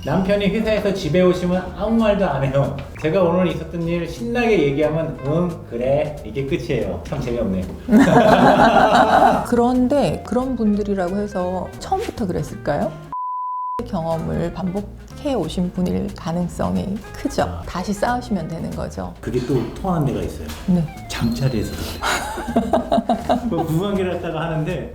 남편이 회사에서 집에 오시면 아무 말도 안 해요. 제가 오늘 있었던 일 신나게 얘기하면 그래 이게 끝이에요. 참 재미없네요. 그런데 그런 분들이라고 해서 처음부터 그랬을까요? 경험을 반복해 오신 분일 가능성이 크죠. 다시 싸우시면 되는 거죠. 그게 또 통하는 데가 있어요. 네. 잠자리에서도 그래요. 뭐 부관계를 했다가 하는데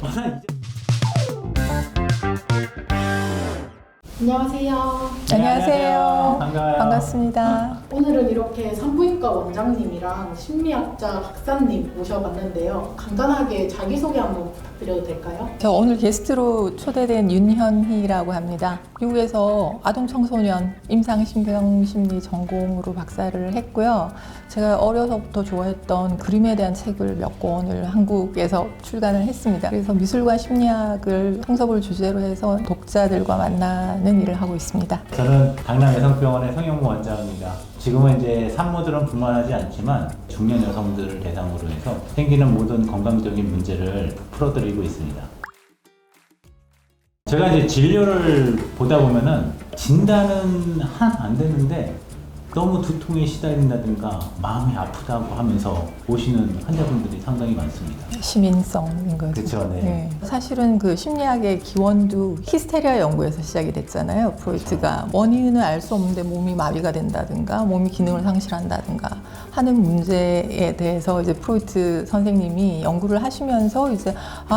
안녕하세요. 안녕하세요. 반가워요. 반갑습니다. 오늘은 이렇게 산부인과 원장님이랑 심리학자 박사님 모셔봤는데요. 간단하게 자기소개 한번 부탁드려도 될까요? 저 오늘 게스트로 초대된 윤현희라고 합니다. 미국에서 아동 청소년 임상신경심리 전공으로 박사를 했고요. 제가 어려서부터 좋아했던 그림에 대한 책을 몇 권을 한국에서 출간을 했습니다. 그래서 미술과 심리학을 통섭을 주제로 해서 독자들과 만나는 일을 하고 있습니다. 저는 강남여성병원의 성형무 원장입니다. 지금은 이제 산모들은 불만하지 않지만 중년 여성들을 대상으로 해서 생기는 모든 건강적인 문제를 풀어드리고 있습니다. 제가 이제 진료를 보다 보면은 진단은 안 되는데 너무 두통에 시달린다든가 마음이 아프다고 하면서 오시는 환자분들이 상당히 많습니다. 시민성인 거죠. 그렇죠, 네. 사실은 그 심리학의 기원도 히스테리아 연구에서 시작이 됐잖아요. 프로이트가 원인은 알 수 없는데 몸이 마비가 된다든가 몸이 기능을 상실한다든가 하는 문제에 대해서 이제 프로이트 선생님이 연구를 하시면서 이제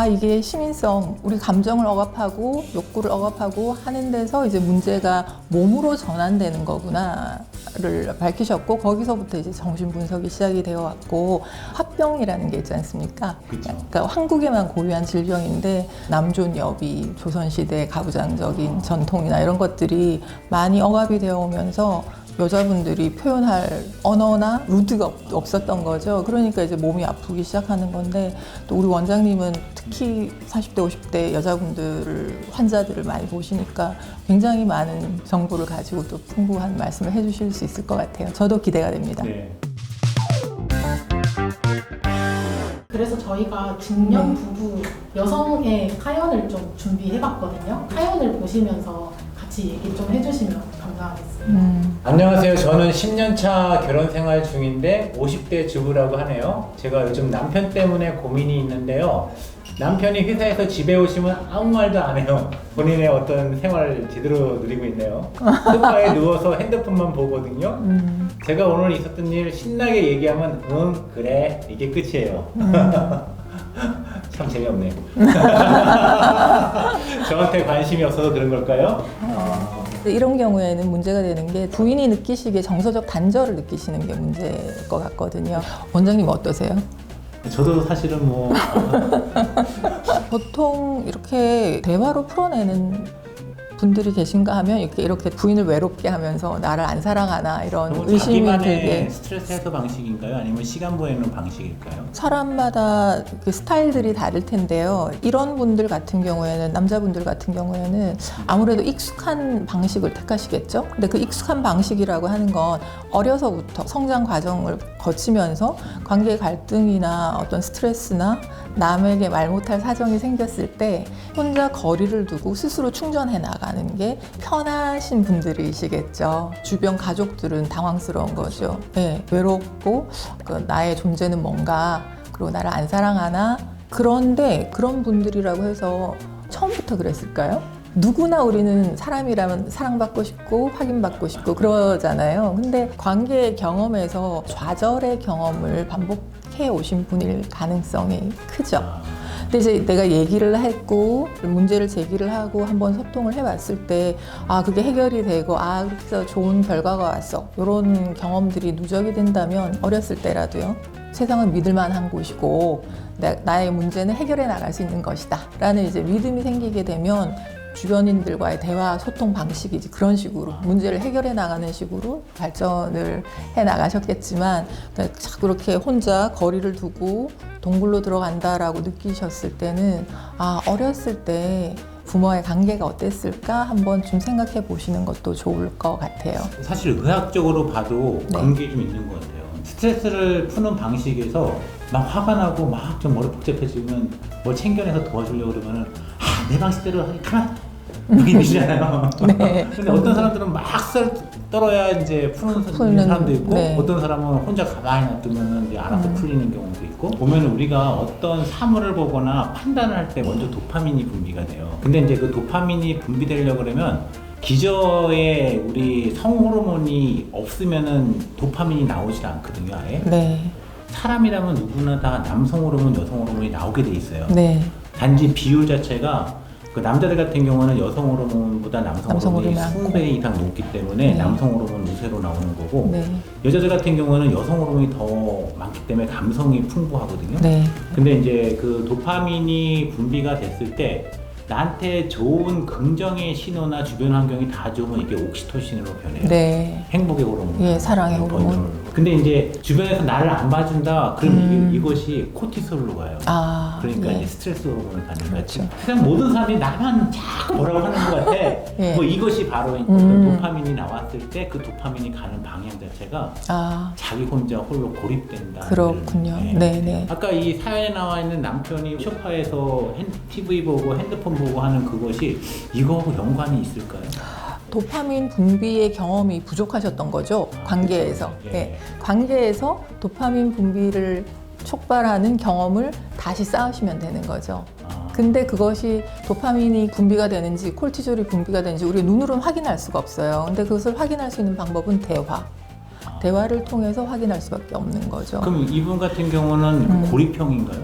이게 시민성, 우리 감정을 억압하고 욕구를 억압하고 하는 데서 이제 문제가 몸으로 전환되는 거구나를 밝히셨고, 거기서부터 이제 정신 분석이 시작이 되어 왔고, 화병이라는 게 있지 않습니까? 그쵸. 그러니까 한국에만 고유한 질병인데 남존여비, 조선시대 가부장적인 전통이나 이런 것들이 많이 억압이 되어 오면서 여자분들이 표현할 언어나 루트가 없었던 거죠. 그러니까 이제 몸이 아프기 시작하는 건데, 또 우리 원장님은 특히 40대, 50대 여자분들을, 환자들을 많이 보시니까 굉장히 많은 정보를 가지고 또 풍부한 말씀을 해주실 수 있을 것 같아요. 저도 기대가 됩니다. 네. 그래서 저희가 중년 부부 여성의 사연을 좀 준비해봤거든요. 사연을 보시면서 같이 얘기 좀 해주시면 감사하겠습니다. 안녕하세요. 저는 10년차 결혼 생활 중인데 50대 주부라고 하네요. 제가 요즘 남편 때문에 고민이 있는데요. 남편이 회사에서 집에 오시면 아무 말도 안 해요. 본인의 어떤 생활을 제대로 누리고 있네요. 소파에 누워서 핸드폰만 보거든요. 제가 오늘 있었던 일 신나게 얘기하면 그래 이게 끝이에요. 참 재미없네요. 저한테 관심이 없어서 그런 걸까요? 이런 경우에는 문제가 되는 게 부인이 느끼시기에 정서적 단절을 느끼시는 게 문제일 것 같거든요. 원장님 어떠세요? 저도 사실은 뭐 보통 이렇게 대화로 풀어내는 분들이 계신가 하면 이렇게 부인을 외롭게 하면서 나를 안 사랑하나 이런 의심이 자기만의 들게. 스트레스 해소 방식인가요? 아니면 시간 보내는 방식일까요? 사람마다 그 스타일들이 다를 텐데요. 이런 분들 같은 경우에는, 남자분들 같은 경우에는 아무래도 익숙한 방식을 택하시겠죠. 근데 그 익숙한 방식이라고 하는 건 어려서부터 성장 과정을 거치면서 관계 갈등이나 어떤 스트레스나 남에게 말 못할 사정이 생겼을 때 혼자 거리를 두고 스스로 충전해 나가는 게 편하신 분들이시겠죠. 주변 가족들은 당황스러운 거죠. 네, 외롭고 나의 존재는 뭔가, 그리고 나를 안 사랑하나. 그런데 그런 분들이라고 해서 처음부터 그랬을까요? 누구나 우리는 사람이라면 사랑받고 싶고 확인받고 싶고 그러잖아요. 근데 관계 경험에서 좌절의 경험을 반복해 오신 분일 가능성이 크죠. 근데 이제 내가 얘기를 했고 문제를 제기를 하고 한번 소통을 해봤을 때 그게 해결이 되고 그렇게 해서 좋은 결과가 왔어, 이런 경험들이 누적이 된다면 어렸을 때라도요, 세상은 믿을만한 곳이고 나의 문제는 해결해 나갈 수 있는 것이다 라는 이제 믿음이 생기게 되면 주변인들과의 대화 소통 방식이 그런 식으로 문제를 해결해 나가는 식으로 발전을 해 나가셨겠지만, 자꾸 그렇게 혼자 거리를 두고 동굴로 들어간다라고 느끼셨을 때는 어렸을 때 부모와의 관계가 어땠을까 한번 좀 생각해 보시는 것도 좋을 것 같아요. 사실 의학적으로 봐도 네. 그런 게 좀 있는 것 같아요. 스트레스를 푸는 방식에서 막 화가 나고 막 좀 머리 복잡해지면 뭘 챙겨내서 도와주려고 그러면은 내 방식대로 하니 가만 무기이잖아요. 네. 근데 어떤 사람들은 막 떨어야 이제 푸는 사람도 있고, 네. 어떤 사람은 혼자 가만히 놔두면 이제 알아서 풀리는 경우도 있고. 보면 우리가 어떤 사물을 보거나 판단을 할 때 먼저 도파민이 분비가 돼요. 근데 이제 그 도파민이 분비되려고 그러면 기저에 우리 성호르몬이 없으면은 도파민이 나오질 않거든요, 아예. 네. 사람이라면 누구나 다 남성 호르몬, 여성 호르몬이 나오게 돼 있어요. 네. 단지 비율 자체가 그 남자들 같은 경우는 여성 호르몬보다 남성 호르몬이 호르몬이 20배 이상 높기 때문에 네. 남성 호르몬 우세로 나오는 거고, 네. 여자들 같은 경우는 여성 호르몬이 더 많기 때문에 감성이 풍부하거든요. 네. 근데 이제 그 도파민이 분비가 됐을 때 나한테 좋은 긍정의 신호나 주변 환경이 다 좋으면 이게 옥시토신으로 변해요. 네. 행복의 호르몬. 예, 사랑의 호르몬. 근데 이제 주변에서 나를 안 봐준다. 그럼 이것이 코티솔로 가요. 아, 그러니까 예. 이제 스트레스 호르몬을 받는 거지. 그렇죠. 그냥 모든 사람이 나만 자꾸 뭐라고 하는 것 같아. 예. 뭐 이것이 바로 어떤 도파민이 나왔을 때 그 도파민이 가는 방향 자체가 아, 자기 혼자 홀로 고립된다. 그렇군요. 네, 네. 아까 이 사연에 나와 있는 남편이 소파에서 TV 보고 핸드폰 보고 하는 그것이 이거하고 연관이 있을까요? 도파민 분비의 경험이 부족하셨던 거죠. 관계에서. 예. 네. 관계에서 도파민 분비를 촉발하는 경험을 다시 쌓으시면 되는 거죠. 근데 그것이 도파민이 분비가 되는지 콜티졸이 분비가 되는지 우리가 눈으로는 확인할 수가 없어요. 근데 그것을 확인할 수 있는 방법은 대화. 대화를 통해서 확인할 수밖에 없는 거죠. 그럼 이분 같은 경우는 고립형인가요?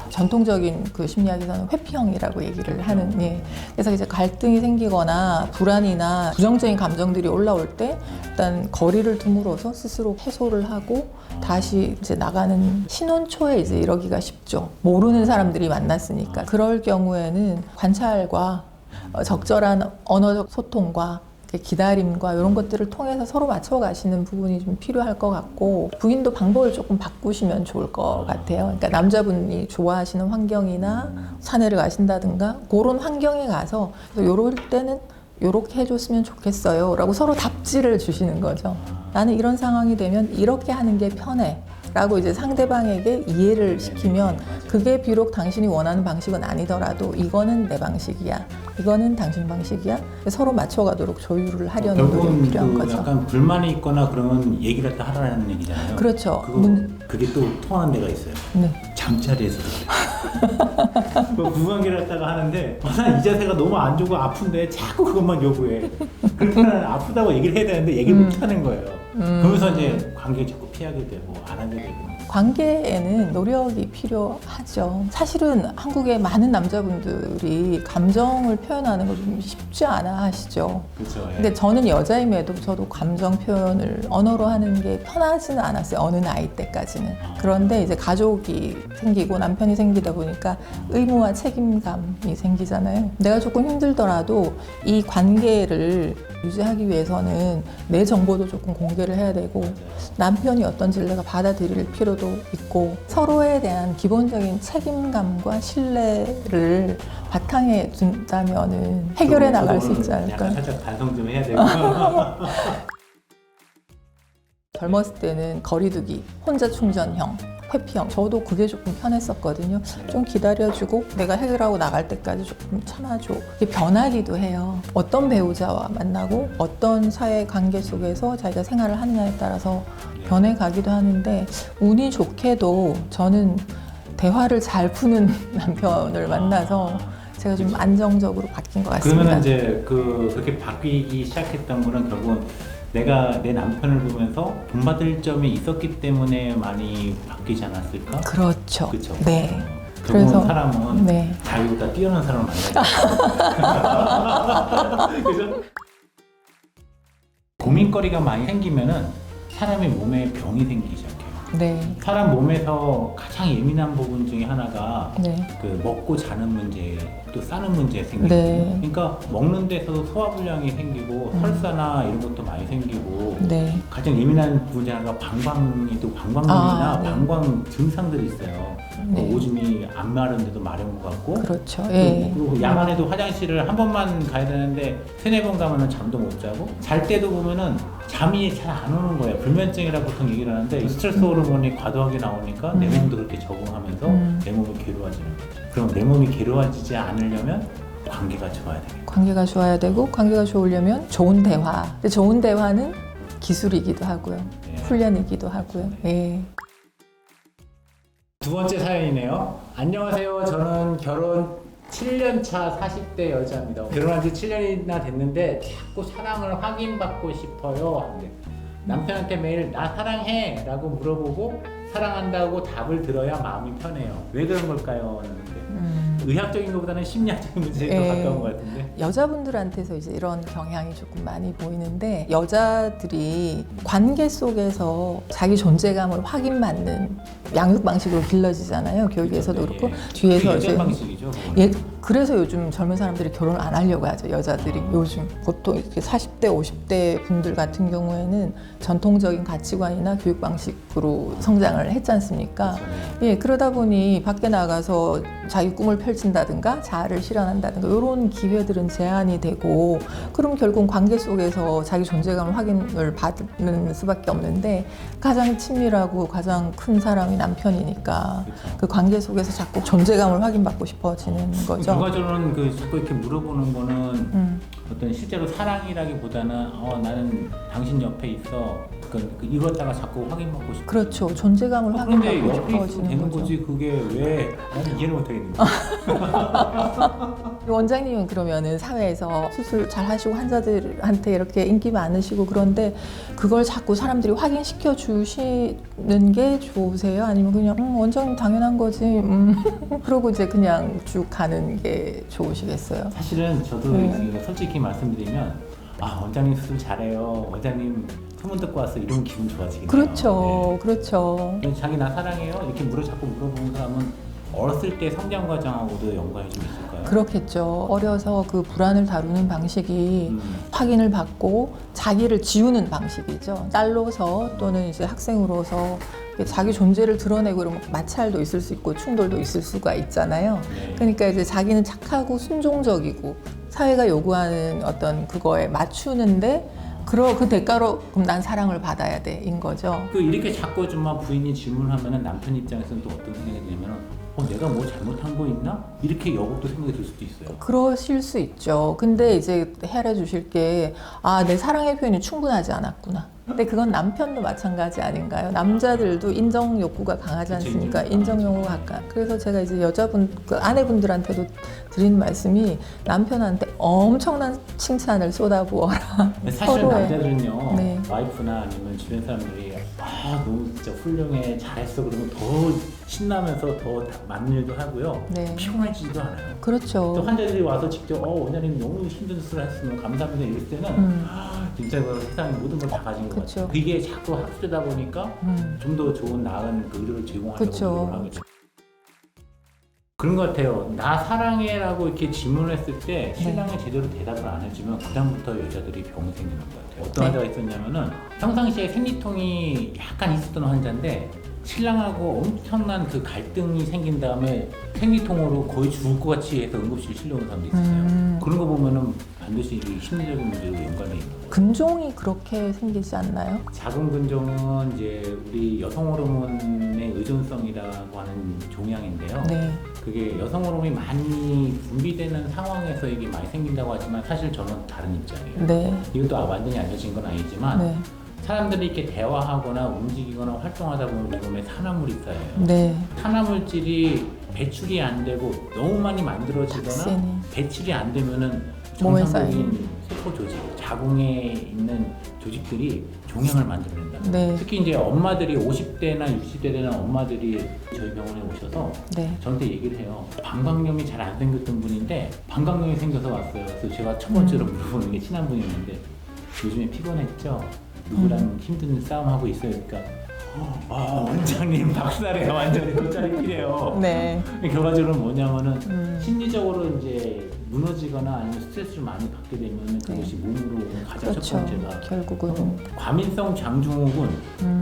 전통적인 그 심리학에서는 회피형이라고 얘기를 하는, 예. 그래서 이제 갈등이 생기거나 불안이나 부정적인 감정들이 올라올 때 일단 거리를 둠으로써 스스로 해소를 하고 다시 이제 나가는 신혼초에 이제 이러기가 쉽죠. 모르는 사람들이 만났으니까. 그럴 경우에는 관찰과 적절한 언어적 소통과 기다림과 이런 것들을 통해서 서로 맞춰가시는 부분이 좀 필요할 것 같고, 부인도 방법을 조금 바꾸시면 좋을 것 같아요. 그러니까 남자분이 좋아하시는 환경이나 산에를 가신다든가 그런 환경에 가서 요럴 때는 요렇게 해줬으면 좋겠어요 라고 서로 답지를 주시는 거죠. 나는 이런 상황이 되면 이렇게 하는 게 편해 라고 이제 상대방에게 이해를 시키면, 그게 비록 당신이 원하는 방식은 아니더라도 이거는 내 방식이야, 이거는 당신 방식이야, 서로 맞춰가도록 조율을 하려는 노력이 필요한 거죠. 약간 불만이 있거나 그러면 얘기를 다 하라는 얘기잖아요. 그렇죠. 그게 또 통하는 데가 있어요. 네. 잠자리에서 그래. 부관계를 했다가 하는데 난 이 자세가 너무 안 좋고 아픈데 자꾸 그것만 요구해. 그러면 아프다고 얘기를 해야 되는데 얘기를 못 하는 거예요. 그러면서 이제 관계 자꾸 피하게 되고 안 하게 되고. 관계에는 노력이 필요하죠. 사실은 한국의 많은 남자분들이 감정을 표현하는 걸 좀 쉽지 않아 하시죠. 그렇죠. 예. 근데 저는 여자임에도 저도 감정 표현을 언어로 하는 게 편하지는 않았어요. 어느 나이 때까지는. 그런데 이제 가족이 생기고 남편이 생기다 보니까 의무와 책임감이 생기잖아요. 내가 조금 힘들더라도 이 관계를 유지하기 위해서는 내 정보도 조금 공개를 해야 되고, 남편이 어떤지를 내가 받아들일 필요도 있고, 서로에 대한 기본적인 책임감과 신뢰를 바탕에 둔다면은 해결해 나갈 수 있지 않을까. 약간 살짝 반성 좀 해야 되고. 젊었을 때는 거리두기, 혼자 충전형, 회피형, 저도 그게 조금 편했었거든요. 좀 기다려주고 내가 해결하고 나갈 때까지 조금 참아줘. 이게 변하기도 해요. 어떤 배우자와 만나고 어떤 사회 관계 속에서 자기가 생활을 하느냐에 따라서 변해가기도 하는데, 운이 좋게도 저는 대화를 잘 푸는 남편을 만나서 제가 좀 안정적으로 바뀐 것 같습니다. 그러면 이제 그렇게 바뀌기 시작했던 거는 결국은 내가 내 남편을 보면서 본받을 점이 있었기 때문에 많이 바뀌지 않았을까? 그렇죠. 그렇죠. 네. 결국은 그래서 사람은 네. 자기보다 뛰어난 사람을 만나야 돼. 그죠? 고민거리가 많이 생기면은 사람의 몸에 병이 생기기 시작해요. 네. 사람 몸에서 가장 예민한 부분 중에 하나가 네. 그 먹고 자는 문제, 또 싸는 문제 생기거든요. 네. 그러니까 먹는 데서도 소화불량이 생기고 설사나 이런 것도 많이 생기고, 네. 가장 예민한 부분 중에 하나가 방광염이나 네. 방광 증상들이 있어요. 네. 오줌이 안 마른데도 마른 것 같고, 그렇죠. 예. 그리고 야간에도 화장실을 한 번만 가야 되는데 세네 번 가면은 잠도 못 자고, 잘 때도 보면은 잠이 잘 안 오는 거예요. 불면증이라 보통 얘기를 하는데, 이 스트레스 호르몬이 과도하게 나오니까 내 몸도 그렇게 적응하면서 내 몸이 괴로워지는 거죠. 그럼 내 몸이 괴로워지지 않으려면 관계가 좋아야 되겠다. 관계가 좋아야 되고 관계가 좋으려면 좋은 대화. 근데 좋은 대화는 기술이기도 하고요. 예. 훈련이기도 하고요. 예. 두 번째 사연이네요. 안녕하세요. 저는 결혼 7년차 40대 여자입니다. 결혼한 지 7년이나 됐는데 자꾸 사랑을 확인받고 싶어요. 하는데 남편한테 매일 나 사랑해 라고 물어보고 사랑한다고 답을 들어야 마음이 편해요. 왜 그런 걸까요? 하는데 의학적인 것보다는 심리학적인 문제에 더 예. 가까운 것 같은데. 여자분들한테서 이제 이런 경향이 조금 많이 보이는데 여자들이 관계 속에서 자기 존재감을 확인받는 양육 방식으로 길러지잖아요. 교육에서도 예. 그렇고 뒤에서 여자 이제 방식이죠. 예, 그래서 요즘 젊은 사람들이 결혼을 안 하려고 하죠. 여자들이 요즘 보통 이렇게 40대, 50대 분들 같은 경우에는 전통적인 가치관이나 교육 방식으로 성장을 했지 않습니까? 예, 그러다 보니 밖에 나가서 자기 꿈을 펼친다든가 자아를 실현한다든가 이런 기회들은 제한이 되고 그럼 결국 관계 속에서 자기 존재감을 확인을 받는 수밖에 없는데 가장 친밀하고 가장 큰 사람이 남편이니까 그 관계 속에서 자꾸 존재감을 확인받고 싶어지는 거죠. 결과적으로는 그 자꾸 이렇게 물어보는 거는 어떤 실제로 사랑이라기보다는 나는 당신 옆에 있어. 이것다가 자꾸 확인받고 싶어. 그렇죠. 존재감을 그런데 확인받고 옆에 있으면 싶어지는 되는 거죠. 거지 그게 왜 나는 이해를 못하겠는데. 원장님은 그러면은 사회에서 수술 잘 하시고 환자들한테 이렇게 인기 많으시고 그런데 그걸 자꾸 사람들이 확인시켜 주시는 게 좋으세요? 아니면 그냥 원장님 당연한 거지 그러고 이제 그냥 쭉 가는 게 좋으시겠어요? 사실은 저도 솔직히 말씀드리면 원장님 수술 잘해요. 원장님 소문 듣고 왔어. 이런 기분 좋아지겠네요. 그렇죠. 그렇죠. 자기 나 사랑해요? 이렇게 자꾸 물어보는 사람은 어렸을 때 성장 과정하고도 연관이 좀 있을까요? 그렇겠죠. 어려서 그 불안을 다루는 방식이 확인을 받고 자기를 지우는 방식이죠. 딸로서 또는 이제 학생으로서 자기 존재를 드러내고 그러면 마찰도 있을 수 있고 충돌도 있을 수가 있잖아요. 네. 그러니까 이제 자기는 착하고 순종적이고 사회가 요구하는 어떤 그거에 맞추는데 그 대가로 그럼 난 사랑을 받아야 돼인 거죠. 이렇게 자꾸 좀 부인이 질문하면은 남편 입장에서는 또 어떤 생각이 들냐면은 내가 뭐 잘못한 거 있나? 이렇게 여국도 생각이 들 수도 있어요. 그러실 수 있죠. 근데 이제 헤아려 주실 게 내 사랑의 표현이 충분하지 않았구나. 근데 그건 남편도 마찬가지 아닌가요? 남자들도 인정 욕구가 강하지 않습니까? 인정 욕구가 강한. 그래서 제가 이제 아내분들한테도 드리는 말씀이 남편한테 엄청난 칭찬을 쏟아부어라. 사실은 남자들은요, 네. 와이프나 아니면 주변 사람들이 너무 진짜 훌륭해, 잘했어 그러면 더 신나면서 더 많은 일도 하고요. 네. 피곤해지지도 않아요. 그렇죠. 또 환자들이 와서 직접 원장님 너무 힘든 수술을 했으면 감사합니다 이럴 때는 진짜 세상에 모든 걸 다 가진 것 그쵸. 같아요. 그게 자꾸 학술되다 보니까 좀 더 좋은 나은 의료를 제공하려고 그쵸. 노력을 하겠죠. 그런 것 같아요. 나 사랑해라고 이렇게 질문을 했을 때 신랑이 제대로 대답을 안 해주면 그다음부터 여자들이 병이 생기는 것 같아요. 어떤 환자가 있었냐면은 평상시에 생리통이 약간 있었던 환자인데 신랑하고 엄청난 그 갈등이 생긴 다음에 생리통으로 거의 죽을 것 같이 해서 응급실 실려온 사람도 있었어요. 그런 거 보면은 반드시 이 심리적인 문제로 연관이 있는 거예요. 근종이 그렇게 생기지 않나요? 자궁 근종은 이제 우리 여성 호르몬의 의존성이라고 하는 종양인데요. 네. 그게 여성 호르몬이 많이 분비되는 상황에서 이게 많이 생긴다고 하지만 사실 저는 다른 입장이에요. 네. 이것도 완전히 알려진 건 아니지만 네. 사람들이 이렇게 대화하거나 움직이거나 활동하다 보면 우리 몸에 산화물이 쌓여요. 네. 산화물질이 배출이 안 되고 너무 많이 만들어지거나 탁신이. 배출이 안 되면은 몸에 정상적인 세포 조직, 자궁에 있는 조직들이 종양을 만들어낸다. 네. 특히 이제 엄마들이 50대나 60대 되는 엄마들이 저희 병원에 오셔서 네. 저한테 얘기를 해요. 방광염이 잘 안 생겼던 분인데 방광염이 생겨서 왔어요. 그래서 제가 첫 번째로 물어보는 게 친한 분이었는데 요즘에 피곤했죠? 누구랑 힘든 싸움하고 있어요. 그러니까 원장님 박살이에요. 완전히 돗자리끼래요. 네. 결과적으로 뭐냐면은 심리적으로 이제 무너지거나 아니면 스트레스를 많이 받게 되면 그것이 몸으로 오는 가장 그렇죠. 첫 번째가 결국은 과민성 장증후군,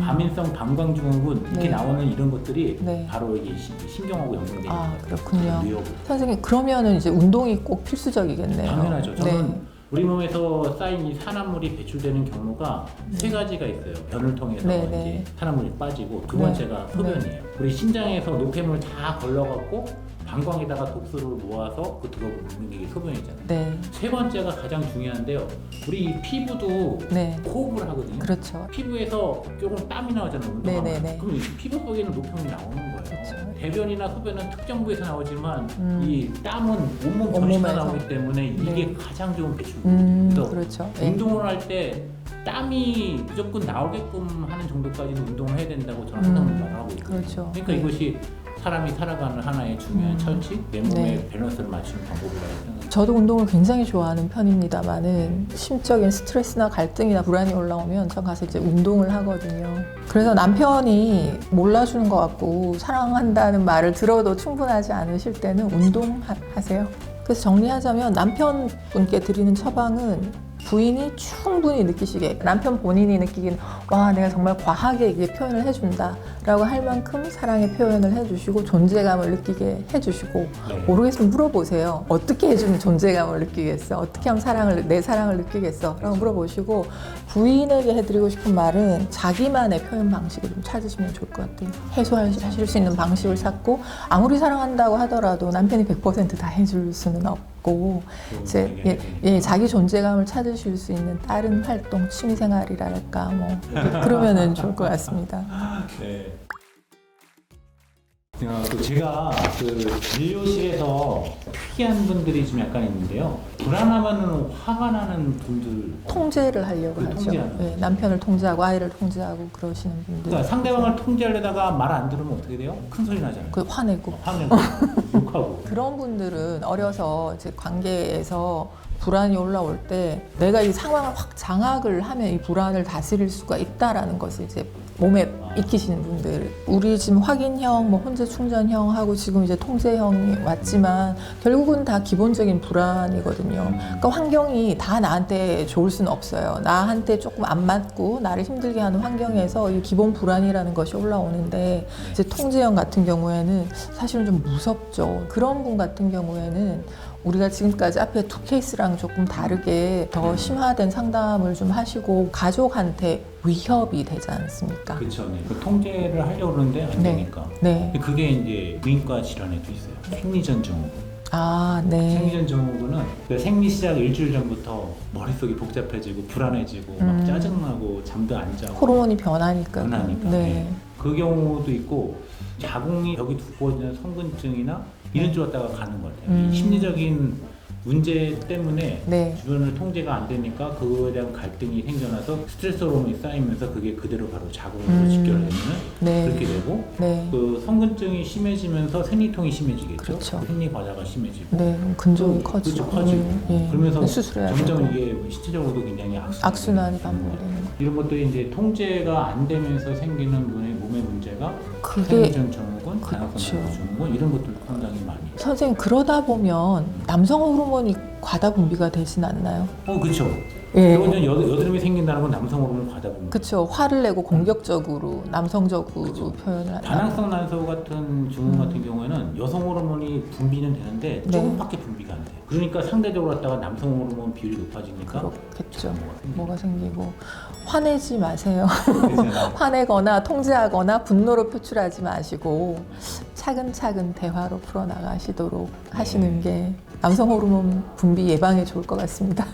과민성 방광증후군 이렇게 네. 나오는 이런 것들이 네. 바로 이게 신경하고 연관되어 있는 거예요. 그렇군요. 뇌하고. 선생님 그러면은 이제 운동이 꼭 필수적이겠네요. 당연하죠. 저는 네. 우리 몸에서 쌓인 이 산화물이 배출되는 경우가 세 가지가 있어요. 변을 통해서 네, 이제 네. 산화물이 빠지고 두 네. 번째가 소변이에요. 우리 신장에서 노폐물 다 걸러갖고 방광에다가 독소를 모아서 그 들어보는 게 소변이잖아요. 네. 세 번째가 가장 중요한데요. 우리 이 피부도 네. 호흡을 하거든요. 그렇죠. 피부에서 조금 땀이 나오잖아요. 운동하면. 네네네. 그럼 이 피부 속에는 노폐물이 나오는 거예요. 그렇죠. 대변이나 소변은 특정 부에서 나오지만 음. 이 땀은 온몸 전체가 온몸에서. 나오기 때문에 이게 네. 가장 좋은 배출구예요. 그래서 그렇죠. 네. 운동을 할 때 땀이 무조건 나오게끔 하는 정도까지는 운동을 해야 된다고 저는 항상 말을 하고 있거든요. 그렇죠. 그러니까 네. 이것이 사람이 살아가는 하나의 중요한 철칙, 내 몸의 네. 밸런스를 맞추는 방법이라고 생각합니다. 저도 운동을 굉장히 좋아하는 편입니다만은 심적인 스트레스나 갈등이나 불안이 올라오면 전 가서 이제 운동을 하거든요. 그래서 남편이 몰라주는 것 같고 사랑한다는 말을 들어도 충분하지 않으실 때는 운동하세요. 그래서 정리하자면 남편분께 드리는 처방은 부인이 충분히 느끼시게, 남편 본인이 느끼기는 와 내가 정말 과하게 이게 표현을 해준다 라고 할 만큼 사랑의 표현을 해주시고 존재감을 느끼게 해주시고, 네. 모르겠으면 물어보세요. 어떻게 해주면 존재감을 느끼겠어? 어떻게 하면 내 사랑을 느끼겠어? 라고 물어보시고, 부인에게 해드리고 싶은 말은 자기만의 표현 방식을 좀 찾으시면 좋을 것 같아요. 해소하실 수 있는 방식을 찾고, 아무리 사랑한다고 하더라도 남편이 100%다 해줄 수는 없고, 이제 자기 존재감을 찾으실 수 있는 다른 활동, 취미생활이랄까 뭐 그러면은 좋을 것 같습니다. 네. 또 제가 그 진료실에서 특이한 분들이 좀 약간 있는데요. 불안하면은 화가 나는 분들. 통제를 하려고 하죠. 통제하는 네, 남편을 통제하고 아이를 통제하고 그러시는 분들. 그러니까 상대방을 통제하려다가 말 안 들으면 어떻게 돼요? 큰 소리 나잖아요. 그 화내고. 화내고 욕하고. 그런 분들은 어려서 이제 관계에서 불안이 올라올 때 내가 이 상황을 확 장악을 하면 이 불안을 다스릴 수가 있다라는 것을 이제 몸에 익히시는 분들, 우리 지금 확인형, 뭐 혼재 충전형하고 지금 이제 통제형이 왔지만 결국은 다 기본적인 불안이거든요. 그러니까 환경이 다 나한테 좋을 수는 없어요. 나한테 조금 안 맞고 나를 힘들게 하는 환경에서 이 기본 불안이라는 것이 올라오는데, 이제 통제형 같은 경우에는 사실은 좀 무섭죠. 그런 분 같은 경우에는 우리가 지금까지 앞에 두 케이스랑 조금 다르게 더 심화된 상담을 좀 하시고 가족한테 위협이 되지 않습니까? 그렇죠. 네. 그 통제를 하려고 그러는데 안 네. 되니까. 네. 근데 그게 이제 부인과 질환에도 있어요. 생리전 증후군. 아, 네. 생리전 증후군은 그 생리 시작 일주일 전부터 머릿속이 복잡해지고 불안해지고 막 짜증나고 잠도 안 자고 호르몬이 변하니까. 변하니까. 네. 그 경우도 있고, 자궁이 벽이 두꺼워지는 성근증이나 이런 쪽으로 갔다가 가는 것 같아요. 이 심리적인 문제 때문에 네. 주변을 통제가 안 되니까 그거에 대한 갈등이 생겨나서 스트레스 호르몬이 쌓이면서 그게 그대로 바로 자궁으로 직결되면 네. 그렇게 되고, 네. 그 성근증이 심해지면서 생리통이 심해지겠죠. 그렇죠. 생리 과다가 심해지고. 네. 근종이 또 커지고. 그렇죠, 커지고. 예. 그러면서 수술해야 점점 되고. 이게 신체적으로도 굉장히 악순환이 반복되는 거. 이런 것들이 이제 통제가 안 되면서 생기는 몸의 문제가 그게 생리전 증후군, 간헐적 그렇죠. 증후군 이런 것들도 상당히 많이. 선생님, 그러다 보면 남성 호르몬이 과다 분비가 되진 않나요? 그렇죠. 예. 이거는 여드름이 생긴다는 건 남성 호르몬 과다 분비. 그렇죠. 화를 내고 공격적으로 남성적으로 그쵸. 표현을 한다. 다낭성 난소 같은 증후군 같은 경우에는 여성 호르몬이 분비는 되는데 네. 조금밖에 분비가 안 돼요. 그러니까 상대적으로 갖다가 남성 호르몬 비율이 높아지니까 그렇겠죠. 생기는 뭐가 생기고. 화내지 마세요. 거죠. 화내거나 통제하거나 분노로 표출하지 마시고 차근차근 대화로 풀어나가시도록 하시는 게 남성 호르몬 분비 예방에 좋을 것 같습니다.